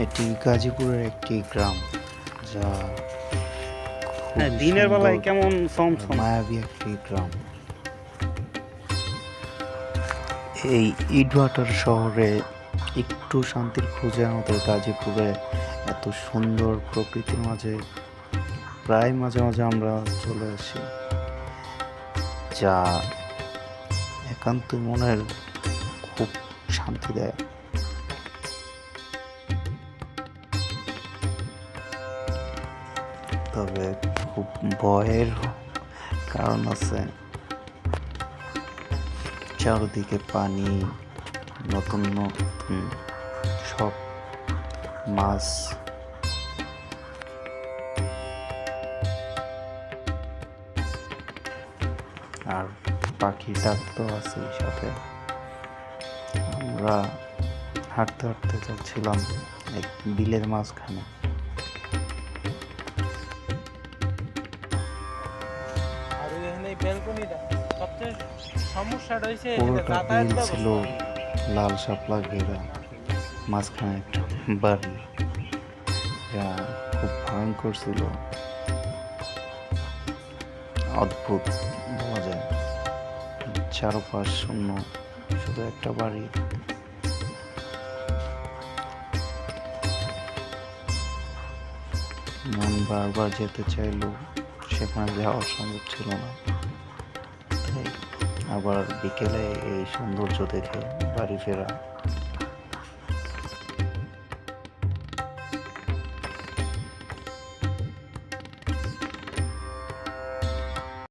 এটি গাজীপুরের একটি গ্রাম, যা হ্যাঁ, খুবই দিনের সুন্দর বেলায় কেমন আর ছমছম। মায়াবী একটি গ্রাম। এই ইটভাটার শহরে একটু শান্তির খোঁজে আমাদের গাজীপুরে এত সুন্দর প্রকৃতির মাঝে প্রায় মাঝে মাঝে আমরা চলে আসি, যা একান্ত মনের খুব শান্তি দেয়। তবে খুব ভয়ের কারণ আছে, চারদিকে পানি, নতুন নতুন সব মাছ, আর পাখির ডাক তো আছেই সাথে। আমরা হাঁটতে হাঁটতে যাচ্ছিলাম এক বিলের মাঝখানে। আর এখানে এই ব্যালকনিটা সবচেয়ে সমস্যাটা হয়েছে এটা পুরোটা যাতায়াত বিল ছিল ব্যবস্থা। লাল শাপলা ঘেরা, মাঝখানে একটা বাড়ি, যা খুব ভয়ঙ্কর ছিল, অদ্ভুত বলা যায়। চারপাশ শূন্য, শুধু একটা বাড়ি। মন বারবার যেতে চাইলেও সেখানে যাওয়া সম্ভব ছিল না। তাই আবার বিকেলে এই সৌন্দর্য দেখে বাড়ি ফেরা